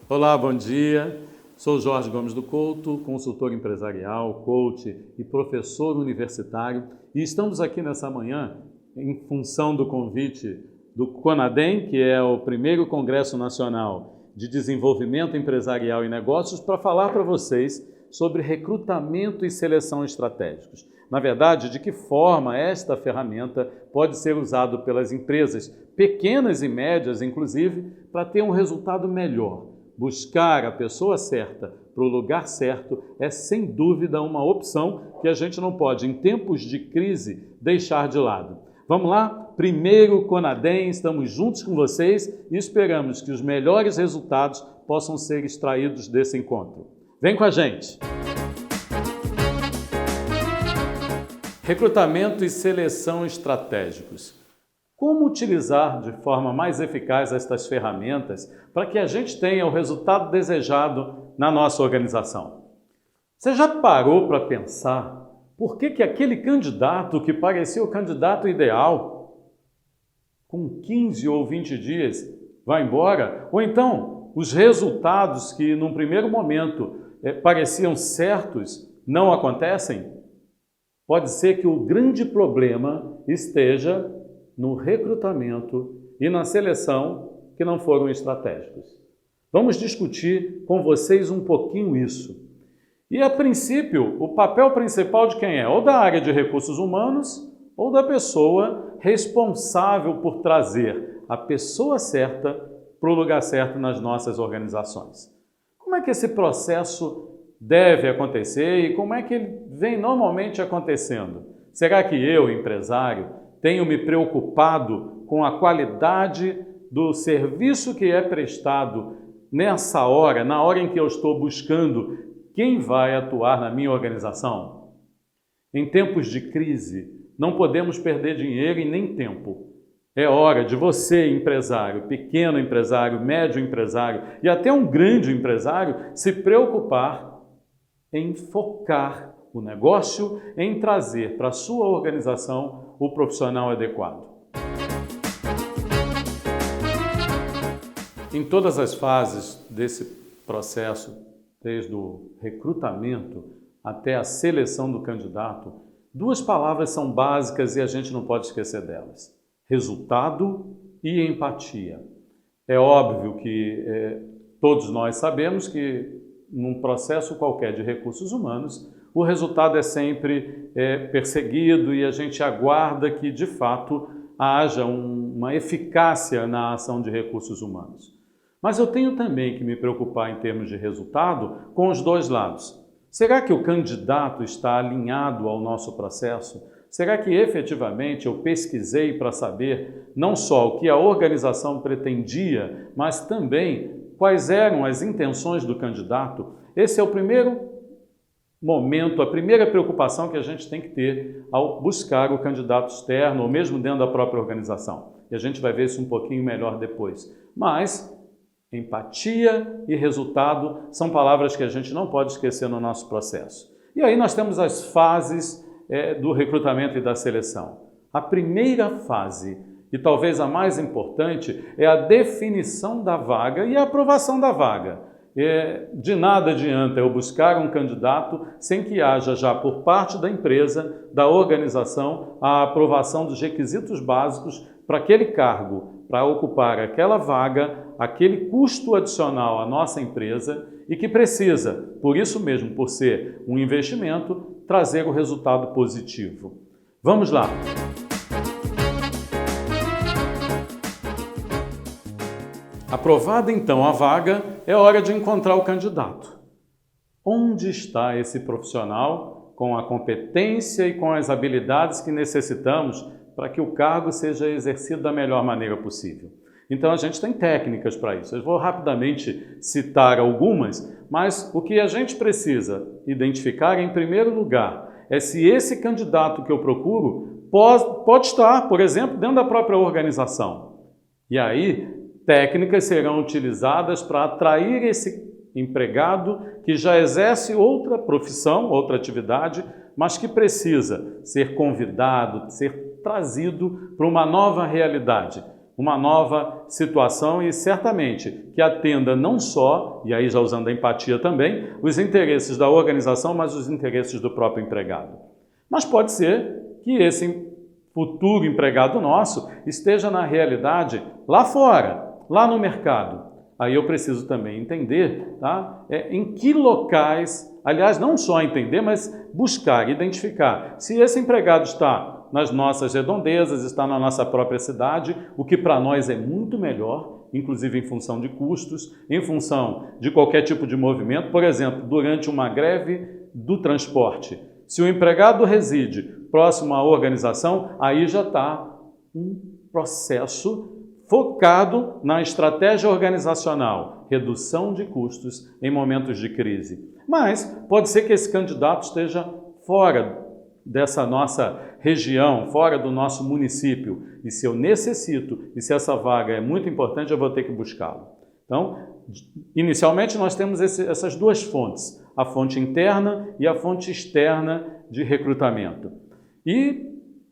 Olá, bom dia. Sou Jorge Gomes do Couto, consultor empresarial, coach e professor universitário, e estamos aqui nessa manhã em função do convite do CONADEM, que é o primeiro Congresso Nacional de Desenvolvimento Empresarial e Negócios, para falar para vocês sobre recrutamento e seleção estratégicos. Na verdade, de que forma esta ferramenta pode ser usada pelas empresas, pequenas e médias inclusive, para ter um resultado melhor. Buscar a pessoa certa para o lugar certo é, sem dúvida, uma opção que a gente não pode, em tempos de crise, deixar de lado. Vamos lá? Primeiro CONADEM, estamos juntos com vocês e esperamos que os melhores resultados possam ser extraídos desse encontro. Vem com a gente! Recrutamento e seleção estratégicos. Como utilizar de forma mais eficaz estas ferramentas para que a gente tenha o resultado desejado na nossa organização? Você já parou para pensar por que aquele candidato que parecia o candidato ideal, com 15 ou 20 dias, vai embora? Ou então, os resultados que num primeiro momento pareciam certos não acontecem? Pode ser que o grande problema esteja no recrutamento e na seleção que não foram estratégicos. Vamos discutir com vocês um pouquinho isso. E, a princípio, o papel principal de quem é? Ou da área de recursos humanos ou da pessoa responsável por trazer a pessoa certa para o lugar certo nas nossas organizações. Como é que esse processo deve acontecer e como é que ele vem normalmente acontecendo? Será que eu, empresário, tenho me preocupado com a qualidade do serviço que é prestado nessa hora, na hora em que eu estou buscando quem vai atuar na minha organização? Em tempos de crise, não podemos perder dinheiro e nem tempo. É hora de você, empresário, pequeno empresário, médio empresário e até um grande empresário, se preocupar em focar o negócio, em trazer para a sua organização o profissional adequado. Em todas as fases desse processo, desde o recrutamento até a seleção do candidato, duas palavras são básicas e a gente não pode esquecer delas: resultado e empatia. É óbvio que todos nós sabemos que num processo qualquer de recursos humanos, o resultado é sempre perseguido e a gente aguarda que, de fato, haja uma eficácia na ação de recursos humanos. Mas eu tenho também que me preocupar em termos de resultado com os dois lados. Será que o candidato está alinhado ao nosso processo? Será que efetivamente eu pesquisei para saber não só o que a organização pretendia, mas também quais eram as intenções do candidato? Esse é o primeiro momento, a primeira preocupação que a gente tem que ter ao buscar o candidato externo ou mesmo dentro da própria organização. E a gente vai ver isso um pouquinho melhor depois. Mas empatia e resultado são palavras que a gente não pode esquecer no nosso processo. E aí nós temos as fases do recrutamento e da seleção. A primeira fase, e talvez a mais importante, é a definição da vaga e a aprovação da vaga. De nada adianta eu buscar um candidato sem que haja já por parte da empresa, da organização, a aprovação dos requisitos básicos para aquele cargo, para ocupar aquela vaga, aquele custo adicional à nossa empresa e que precisa, por isso mesmo, por ser um investimento, trazer o resultado positivo. Vamos lá! Aprovada então a vaga, é hora de encontrar o candidato. Onde está esse profissional com a competência e com as habilidades que necessitamos para que o cargo seja exercido da melhor maneira possível? Então a gente tem técnicas para isso. Eu vou rapidamente citar algumas, mas o que a gente precisa identificar em primeiro lugar é se esse candidato que eu procuro pode estar, por exemplo, dentro da própria organização. E aí técnicas serão utilizadas para atrair empregado que já exerce outra profissão, outra atividade, mas que precisa ser convidado, ser trazido para uma nova realidade, uma nova situação e certamente que atenda não só, e aí já usando a empatia também, os interesses da organização, mas os interesses do próprio empregado. Mas pode ser que esse futuro empregado nosso esteja na realidade lá fora, lá no mercado. Aí eu preciso também entender, tá? Em que locais, aliás, não só entender, mas buscar, identificar. Se esse empregado está nas nossas redondezas, está na nossa própria cidade, o que para nós é muito melhor, inclusive em função de custos, em função de qualquer tipo de movimento. Por exemplo, durante uma greve do transporte, se o empregado reside próximo à organização, aí já está um processo focado na estratégia organizacional, redução de custos em momentos de crise. Mas pode ser que esse candidato esteja fora dessa nossa região, fora do nosso município. E se eu necessito, e se essa vaga é muito importante, eu vou ter que buscá-lo. Então, inicialmente nós temos essas duas fontes, a fonte interna e a fonte externa de recrutamento. E,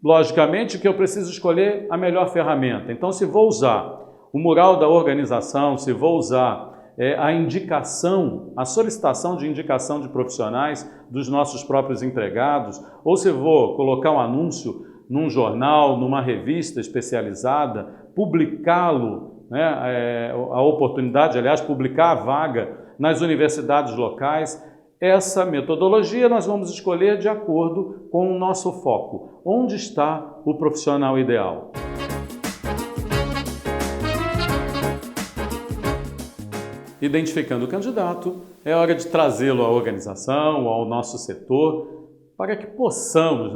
logicamente, que eu preciso escolher a melhor ferramenta. Então, se vou usar o mural da organização, se vou usar a indicação, a solicitação de indicação de profissionais dos nossos próprios empregados, ou se vou colocar um anúncio num jornal, numa revista especializada, publicá-lo, né, a oportunidade, aliás, publicar a vaga nas universidades locais. Essa metodologia nós vamos escolher de acordo com o nosso foco. Onde está o profissional ideal? Identificando o candidato, é hora de trazê-lo à organização, ao nosso setor, para que possamos,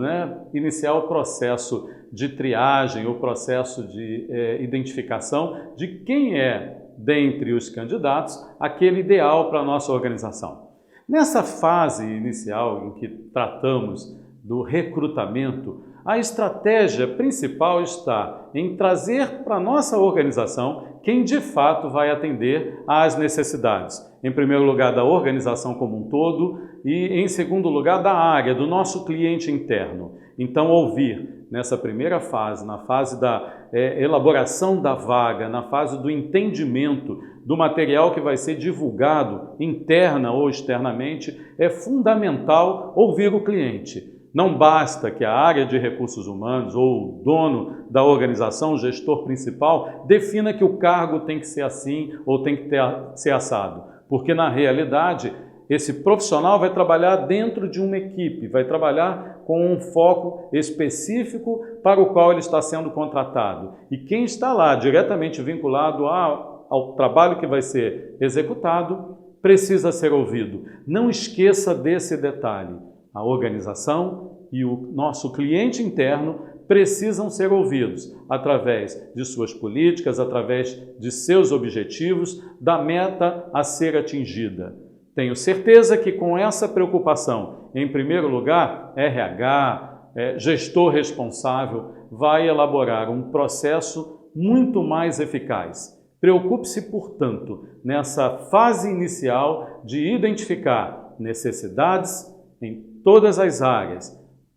iniciar o processo de triagem, o processo de identificação de quem é, dentre os candidatos, aquele ideal para a nossa organização. Nessa fase inicial em que tratamos do recrutamento, a estratégia principal está em trazer para a nossa organização quem de fato vai atender às necessidades. Em primeiro lugar, da organização como um todo e, em segundo lugar, da área, do nosso cliente interno. Então, ouvir nessa primeira fase, na fase da elaboração da vaga, na fase do entendimento do material que vai ser divulgado interna ou externamente, é fundamental ouvir o cliente. Não basta que a área de recursos humanos ou o dono da organização, o gestor principal, defina que o cargo tem que ser assim ou tem que ser assado. Porque, na realidade, esse profissional vai trabalhar dentro de uma equipe, vai trabalhar com um foco específico para o qual ele está sendo contratado. E quem está lá diretamente vinculado ao trabalho que vai ser executado precisa ser ouvido. Não esqueça desse detalhe. A organização e o nosso cliente interno precisam ser ouvidos através de suas políticas, através de seus objetivos, da meta a ser atingida. Tenho certeza que com essa preocupação, em primeiro lugar, RH, gestor responsável, vai elaborar um processo muito mais eficaz. Preocupe-se, portanto, nessa fase inicial de identificar necessidades em todas as áreas,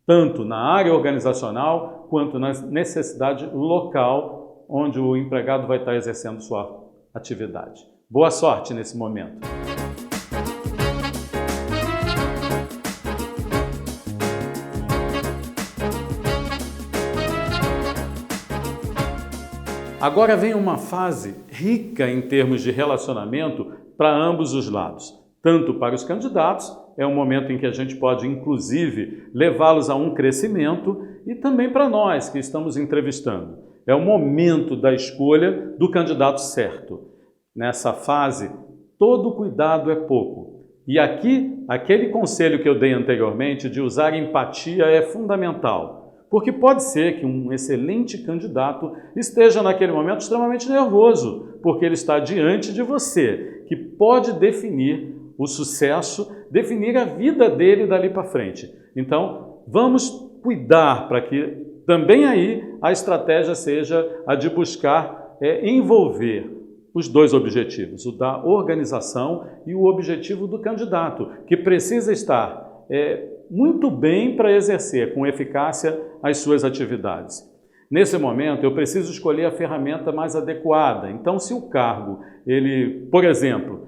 tanto na área organizacional quanto na necessidade local onde o empregado vai estar exercendo sua atividade. Boa sorte nesse momento! Agora vem uma fase rica em termos de relacionamento para ambos os lados. Tanto para os candidatos, é um momento em que a gente pode, inclusive, levá-los a um crescimento, e também para nós que estamos entrevistando. É o momento da escolha do candidato certo. Nessa fase, todo cuidado é pouco. E aqui, aquele conselho que eu dei anteriormente de usar empatia é fundamental. Porque pode ser que um excelente candidato esteja naquele momento extremamente nervoso, porque ele está diante de você, que pode definir o sucesso, definir a vida dele dali para frente. Então, vamos cuidar para que também aí a estratégia seja a de buscar envolver os dois objetivos, o da organização e o objetivo do candidato, que precisa estar muito bem para exercer com eficácia as suas atividades. Nesse momento, eu preciso escolher a ferramenta mais adequada. Então, se o cargo, ele, por exemplo,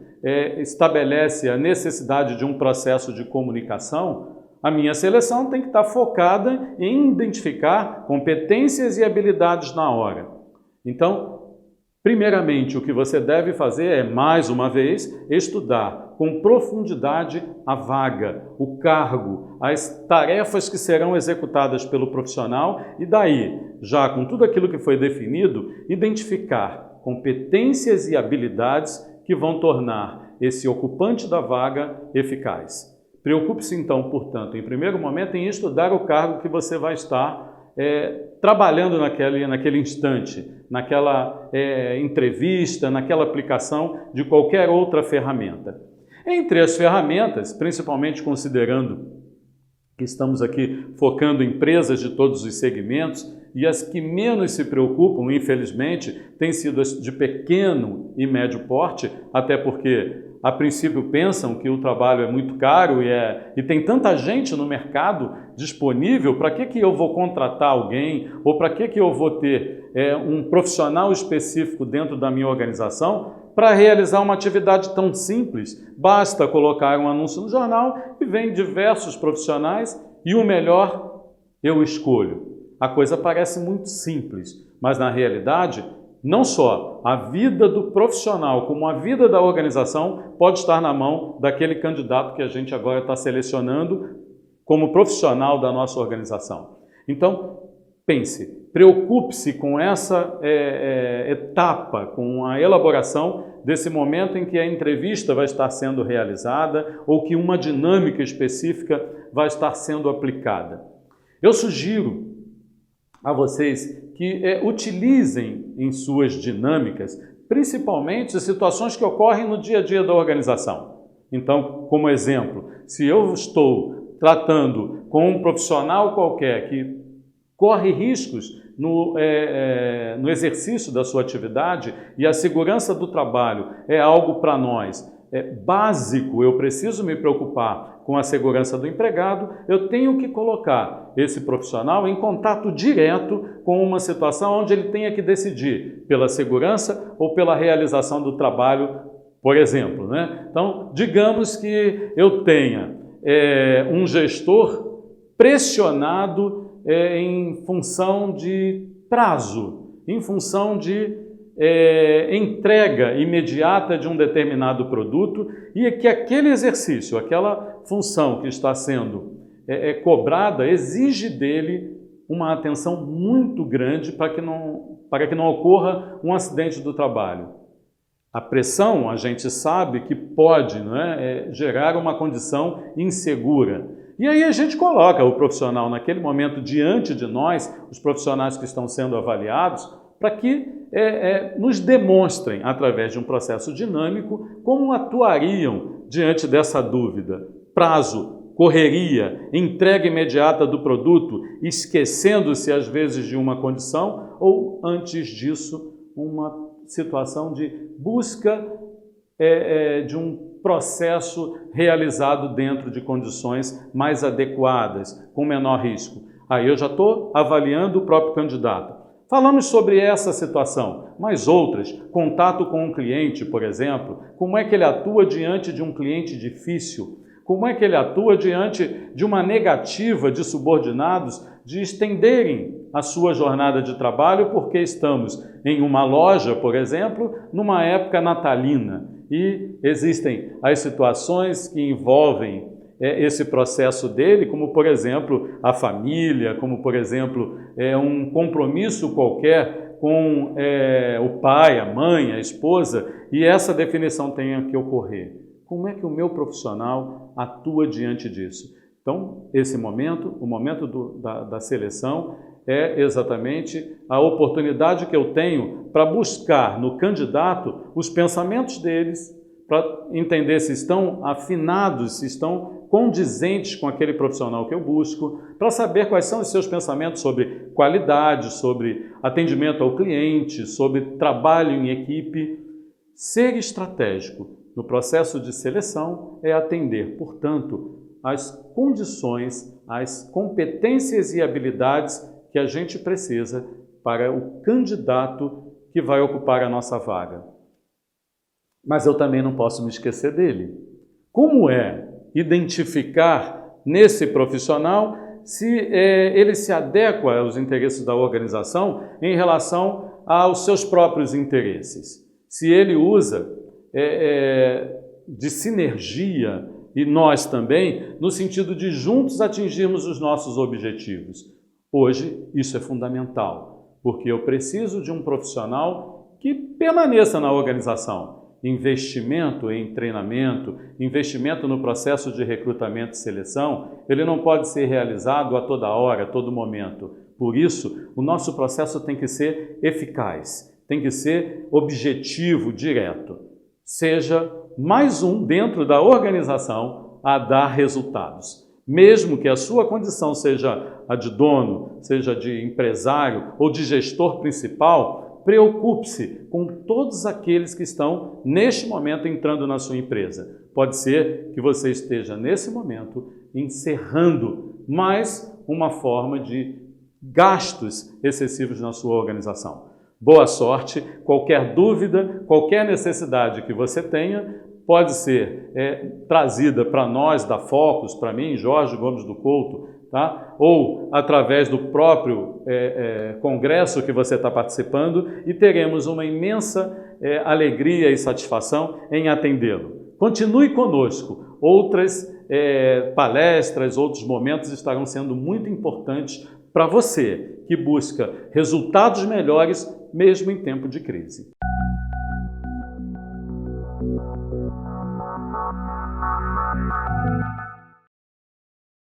estabelece a necessidade de um processo de comunicação, a minha seleção tem que estar focada em identificar competências e habilidades na hora. Então, primeiramente, o que você deve fazer é, mais uma vez, estudar com profundidade a vaga, o cargo, as tarefas que serão executadas pelo profissional e daí, já com tudo aquilo que foi definido, identificar competências e habilidades que vão tornar esse ocupante da vaga eficaz. Preocupe-se então, portanto, em primeiro momento, em estudar o cargo que você vai estar trabalhando naquele instante, naquela entrevista, naquela aplicação de qualquer outra ferramenta. Entre as ferramentas, principalmente considerando que estamos aqui focando em empresas de todos os segmentos e as que menos se preocupam, infelizmente, têm sido as de pequeno e médio porte, até porque a princípio pensam que o trabalho é muito caro e tem tanta gente no mercado disponível, para que eu vou contratar alguém ou para que eu vou ter um profissional específico dentro da minha organização para realizar uma atividade tão simples? Basta colocar um anúncio no jornal e vem diversos profissionais e o melhor eu escolho. A coisa parece muito simples, mas na realidade não só a vida do profissional, como a vida da organização pode estar na mão daquele candidato que a gente agora está selecionando como profissional da nossa organização. Então, pense, preocupe-se com essa etapa, com a elaboração desse momento em que a entrevista vai estar sendo realizada ou que uma dinâmica específica vai estar sendo aplicada. Eu sugiro a vocês que utilizem em suas dinâmicas, principalmente situações que ocorrem no dia a dia da organização. Então, como exemplo, se eu estou tratando com um profissional qualquer que corre riscos no exercício da sua atividade e a segurança do trabalho é algo para nós básico, eu preciso me preocupar com a segurança do empregado, eu tenho que colocar esse profissional em contato direto com uma situação onde ele tenha que decidir pela segurança ou pela realização do trabalho, por exemplo, né? Então, digamos que eu tenha um gestor pressionado em função de prazo, em função de entrega imediata de um determinado produto e que aquele exercício, aquela função que está sendo cobrada, exige dele uma atenção muito grande para que não ocorra um acidente do trabalho. A pressão, a gente sabe que pode, gerar uma condição insegura. E aí a gente coloca o profissional naquele momento diante de nós, os profissionais que estão sendo avaliados, para que nos demonstrem, através de um processo dinâmico, como atuariam diante dessa dúvida. Prazo, correria, entrega imediata do produto, esquecendo-se às vezes de uma condição, ou antes disso, uma situação de busca de um processo realizado dentro de condições mais adequadas, com menor risco. Aí eu já estou avaliando o próprio candidato. Falamos sobre essa situação, mas outras, contato com um cliente, por exemplo, como é que ele atua diante de um cliente difícil, como é que ele atua diante de uma negativa de subordinados de estenderem a sua jornada de trabalho porque estamos em uma loja, por exemplo, numa época natalina e existem as situações que envolvem esse processo dele, como por exemplo a família, como por exemplo um compromisso qualquer com o pai, a mãe, a esposa, e essa definição tenha que ocorrer. Como é que o meu profissional atua diante disso? Então, esse momento, o momento da seleção, é exatamente a oportunidade que eu tenho para buscar no candidato os pensamentos deles, para entender se estão afinados, se estão condizentes com aquele profissional que eu busco, para saber quais são os seus pensamentos sobre qualidade, sobre atendimento ao cliente, sobre trabalho em equipe. Ser estratégico no processo de seleção é atender, portanto, às condições, às competências e habilidades que a gente precisa para o candidato que vai ocupar a nossa vaga. Mas eu também não posso me esquecer dele. Como é identificar nesse profissional se ele se adequa aos interesses da organização em relação aos seus próprios interesses? Se ele usa de sinergia, e nós também, no sentido de juntos atingirmos os nossos objetivos. Hoje, isso é fundamental, porque eu preciso de um profissional que permaneça na organização. Investimento em treinamento, investimento no processo de recrutamento e seleção, ele não pode ser realizado a toda hora, a todo momento. Por isso, o nosso processo tem que ser eficaz, tem que ser objetivo, direto. Seja mais um dentro da organização a dar resultados. Mesmo que a sua condição seja a de dono, seja de empresário ou de gestor principal, preocupe-se com todos aqueles que estão, neste momento, entrando na sua empresa. Pode ser que você esteja, nesse momento, encerrando mais uma forma de gastos excessivos na sua organização. Boa sorte, qualquer dúvida, qualquer necessidade que você tenha, pode ser trazida para nós da Focus, para mim, Jorge Gomes do Couto, tá? Ou através do próprio congresso que você está participando e teremos uma imensa alegria e satisfação em atendê-lo. Continue conosco, outras palestras, outros momentos estarão sendo muito importantes para você que busca resultados melhores mesmo em tempo de crise.